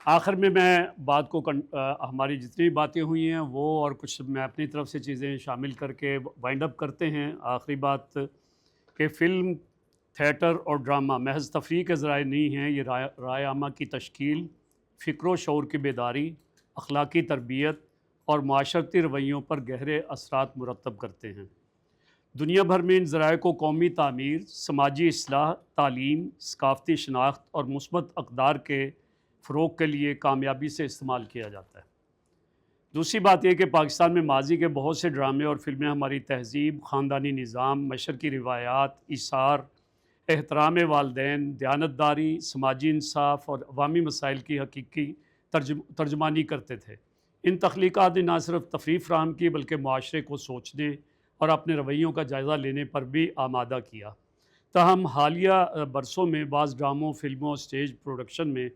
آخر میں بات کو ہماری جتنی باتیں ہوئی ہیں وہ اور کچھ میں اپنی طرف سے چیزیں شامل کر کے وائنڈ اپ کرتے ہیں۔ آخری بات کہ فلم، تھیٹر اور ڈرامہ محض تفریح کے ذرائع نہیں ہیں، یہ رائے عامہ کی تشکیل، فکر و شعور کی بیداری، اخلاقی تربیت اور معاشرتی رویوں پر گہرے اثرات مرتب کرتے ہیں۔ دنیا بھر میں ان ذرائع کو قومی تعمیر، سماجی اصلاح، تعلیم، ثقافتی شناخت اور مثبت اقدار کے فروغ کے لیے کامیابی سے استعمال کیا جاتا ہے۔ دوسری بات یہ کہ پاکستان میں ماضی کے بہت سے ڈرامے اور فلمیں ہماری تہذیب، خاندانی نظام، مشرقی کی روایات، ایثار، احترام والدین، دیانتداری، سماجی انصاف اور عوامی مسائل کی حقیقی ترجمانی کرتے تھے۔ ان تخلیقات نے نہ صرف تفریح فراہم کی بلکہ معاشرے کو سوچنے اور اپنے رویوں کا جائزہ لینے پر بھی آمادہ کیا۔ تاہم حالیہ برسوں میں بعض ڈراموں، فلموں اور اسٹیج پروڈکشن میں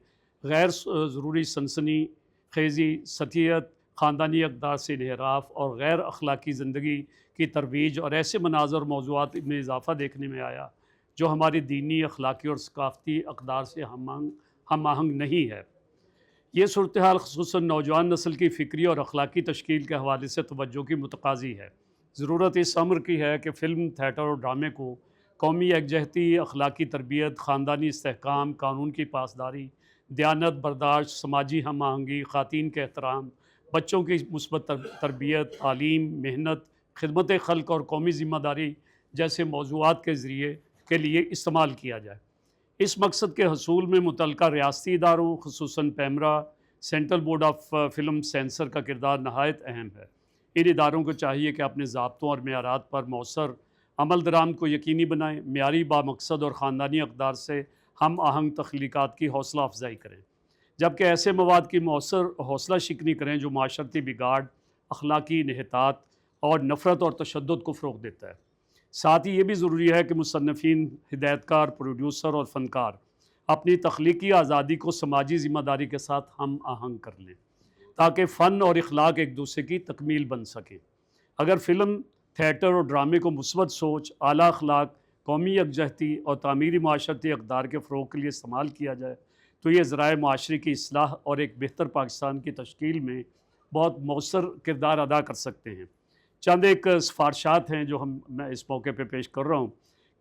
غیر ضروری سنسنی خیزی، سطحیت، خاندانی اقدار سے انحراف اور غیر اخلاقی زندگی کی ترویج اور ایسے مناظر اور موضوعات میں اضافہ دیکھنے میں آیا جو ہماری دینی، اخلاقی اور ثقافتی اقدار سے ہم آہنگ نہیں ہے۔ یہ صورتحال خصوصاً نوجوان نسل کی فکری اور اخلاقی تشکیل کے حوالے سے توجہ کی متقاضی ہے۔ ضرورت اس امر کی ہے کہ فلم، تھیٹر اور ڈرامے کو قومی یکجہتی، اخلاقی تربیت، خاندانی استحکام، قانون کی پاسداری، دیانت، برداشت، سماجی ہم آہنگی، خواتین کے احترام، بچوں کی مثبت تربیت، تعلیم، محنت، خدمت خلق اور قومی ذمہ داری جیسے موضوعات کے ذریعے کے لیے استعمال کیا جائے۔ اس مقصد کے حصول میں متعلقہ ریاستی اداروں خصوصاً PEMRA, central board of film censor کا کردار نہایت اہم ہے۔ ان اداروں کو چاہیے کہ اپنے ضابطوں اور معیارات پر مؤثر عمل درآمد کو یقینی بنائیں، معیاری، بامقصد اور خاندانی اقدار سے ہم آہنگ تخلیقات کی حوصلہ افزائی کریں، جبکہ ایسے مواد کی مؤثر حوصلہ شکنی کریں جو معاشرتی بگاڑ، اخلاقی انحطاط اور نفرت اور تشدد کو فروغ دیتا ہے۔ ساتھ ہی یہ بھی ضروری ہے کہ مصنفین، ہدایتکار، پروڈیوسر اور فنکار اپنی تخلیقی آزادی کو سماجی ذمہ داری کے ساتھ ہم آہنگ کر لیں تاکہ فن اور اخلاق ایک دوسرے کی تکمیل بن سکیں۔ اگر فلم، تھیٹر اور ڈرامے کو مثبت سوچ، اعلیٰ اخلاق، قومی یکجہتی اور تعمیری معاشرتی اقدار کے فروغ کے لیے استعمال کیا جائے تو یہ ذرائع معاشرے کی اصلاح اور ایک بہتر پاکستان کی تشکیل میں بہت مؤثر کردار ادا کر سکتے ہیں۔ چند ایک سفارشات ہیں جو میں اس موقع پہ پیش کر رہا ہوں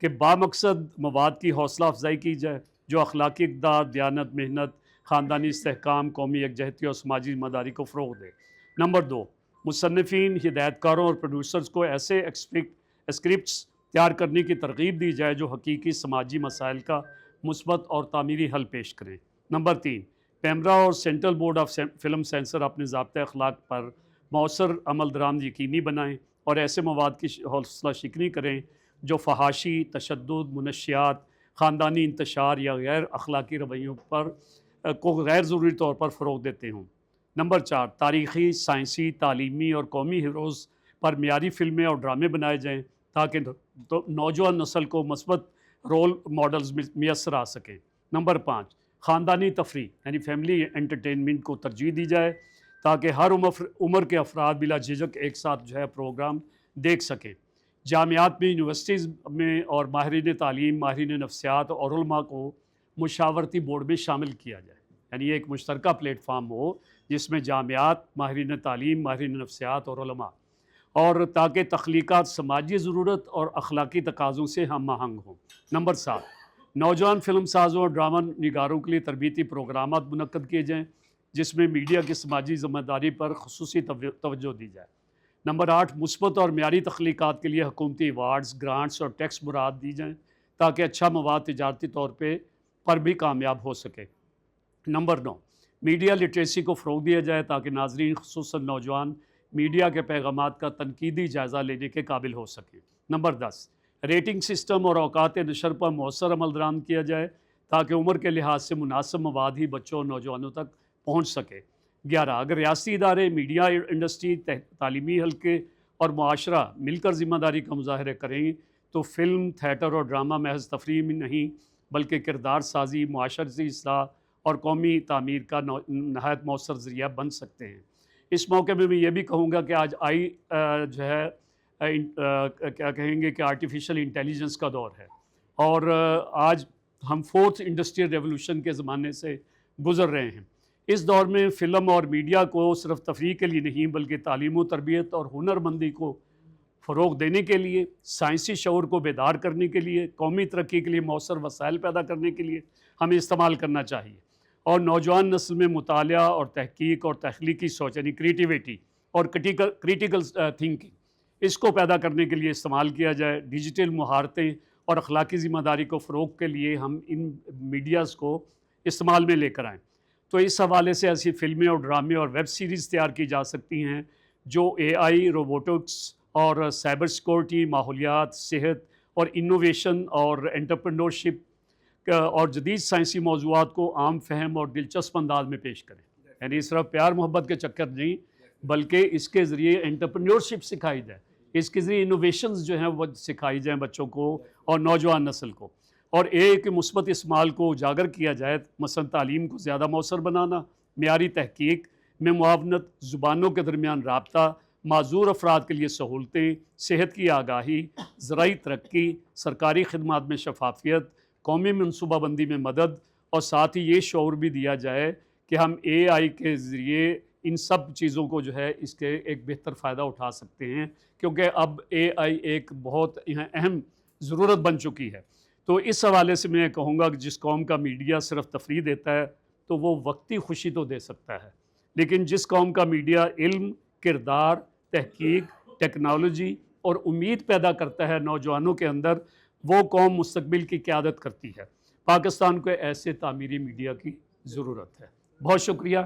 کہ بامقصد مواد کی حوصلہ افزائی کی جائے جو اخلاقی اقدار، دیانت، محنت، خاندانی استحکام، قومی یکجہتی اور سماجی ذمہ داری کو فروغ دے۔ نمبر 2، مصنفین، ہدایتکاروں اور پروڈیوسرز کو ایسے اسکرپٹس تیار کرنے کی ترغیب دی جائے جو حقیقی سماجی مسائل کا مثبت اور تعمیری حل پیش کریں۔ نمبر 3، پیمرا اور central board of film censor اپنے ضابطۂ اخلاق پر مؤثر عمل درآمد یقینی بنائیں اور ایسے مواد کی حوصلہ شکنی کریں جو فحاشی، تشدد، منشیات، خاندانی انتشار یا غیر اخلاقی رویوں پر کو غیر ضروری طور پر فروغ دیتے ہوں۔ نمبر 4، تاریخی، سائنسی، تعلیمی اور قومی ہیروز پر معیاری فلمیں اور ڈرامے بنائے جائیں تاکہ نوجوان نسل کو مثبت رول ماڈلز میسر آ سکیں۔ نمبر 5، خاندانی تفریح یعنی فیملی انٹرٹینمنٹ کو ترجیح دی جائے تاکہ ہر عمر کے افراد بلا جھجک ایک ساتھ پروگرام دیکھ سکیں۔ جامعات میں، یونیورسٹیز میں اور ماہرین تعلیم، ماہرین نفسیات اور علماء کو مشاورتی بورڈ میں شامل کیا جائے، یعنی یہ ایک مشترکہ پلیٹ فارم ہو جس میں جامعات، ماہرین تعلیم، ماہرین نفسیات اور علماء، اور تاکہ تخلیقات سماجی ضرورت اور اخلاقی تقاضوں سے ہم آہنگ ہوں۔ نمبر 7، نوجوان فلم سازوں اور ڈرامہ نگاروں کے لیے تربیتی پروگرامات منعقد کیے جائیں جس میں میڈیا کی سماجی ذمہ داری پر خصوصی توجہ دی جائے۔ نمبر 8، مثبت اور معیاری تخلیقات کے لیے حکومتی ایوارڈز، گرانٹس اور ٹیکس برآمد دی جائیں تاکہ اچھا مواد تجارتی طور پر بھی کامیاب ہو سکے۔ نمبر 9، میڈیا لٹریسی کو فروغ دیا جائے تاکہ ناظرین خصوصاً نوجوان میڈیا کے پیغامات کا تنقیدی جائزہ لینے کے قابل ہو سکیں۔ نمبر 10، ریٹنگ سسٹم اور اوقات نشر پر مؤثر عمل درآمد کیا جائے تاکہ عمر کے لحاظ سے مناسب مواد ہی بچوں اور نوجوانوں تک پہنچ سکے۔ 11، اگر ریاستی ادارے، میڈیا انڈسٹری، تعلیمی حلقے اور معاشرہ مل کر ذمہ داری کا مظاہرہ کریں تو فلم، تھیٹر اور ڈرامہ محض تفریح میں نہیں بلکہ کردار سازی، معاشرتی اصلاح اور قومی تعمیر کا نہایت مؤثر ذریعہ بن سکتے ہیں۔ اس موقع میں میں یہ بھی کہوں گا کہ آج کیا کہیں گے کہ آرٹیفیشل انٹیلیجنس کا دور ہے اور آج ہم 4th انڈسٹریل ریولوشن کے زمانے سے گزر رہے ہیں۔ اس دور میں فلم اور میڈیا کو صرف تفریح کے لیے نہیں بلکہ تعلیم و تربیت اور ہنرمندی کو فروغ دینے کے لیے، سائنسی شعور کو بیدار کرنے کے لیے، قومی ترقی کے لیے مؤثر وسائل پیدا کرنے کے لیے ہمیں استعمال کرنا چاہیے، اور نوجوان نسل میں مطالعہ اور تحقیق اور تخلیقی سوچ یعنی کریٹیویٹی اور کریٹیکل تھنکنگ اس کو پیدا کرنے کے لیے استعمال کیا جائے۔ ڈیجیٹل مہارتیں اور اخلاقی ذمہ داری کو فروغ کے لیے ہم ان میڈیاز کو استعمال میں لے کر آئیں۔ تو اس حوالے سے ایسی فلمیں اور ڈرامے اور ویب سیریز تیار کی جا سکتی ہیں جو اے آئی، روبوٹکس اور سائبر سیکورٹی، ماحولیات، صحت اور انوویشن اور انٹرپرینورشپ اور جدید سائنسی موضوعات کو عام فہم اور دلچسپ انداز میں پیش کریں۔ یعنی صرف پیار محبت کے چکر نہیں بلکہ اس کے ذریعے انٹرپرینورشپ سکھائی جائے، اس کے ذریعے انوویشنز جو ہیں وہ سکھائی جائیں بچوں کو اور نوجوان نسل کو، اور ایک مثبت استعمال کو اجاگر کیا جائے، مثلا تعلیم کو زیادہ مؤثر بنانا، معیاری تحقیق میں معاونت، زبانوں کے درمیان رابطہ، معذور افراد کے لیے سہولتیں، صحت کی آگاہی، زرعی ترقی، سرکاری خدمات میں شفافیت، قومی منصوبہ بندی میں مدد، اور ساتھ ہی یہ شعور بھی دیا جائے کہ ہم اے آئی کے ذریعے ان سب چیزوں کو جو ہے اس کے ایک بہتر فائدہ اٹھا سکتے ہیں، کیونکہ اب اے آئی ایک بہت اہم ضرورت بن چکی ہے۔ تو اس حوالے سے میں کہوں گا کہ جس قوم کا میڈیا صرف تفریح دیتا ہے تو وہ وقتی خوشی تو دے سکتا ہے، لیکن جس قوم کا میڈیا علم، کردار، تحقیق، ٹیکنالوجی اور امید پیدا کرتا ہے نوجوانوں کے اندر، وہ قوم مستقبل کی قیادت کرتی ہے۔ پاکستان کو ایسے تعمیری میڈیا کی ضرورت ہے۔ بہت شکریہ۔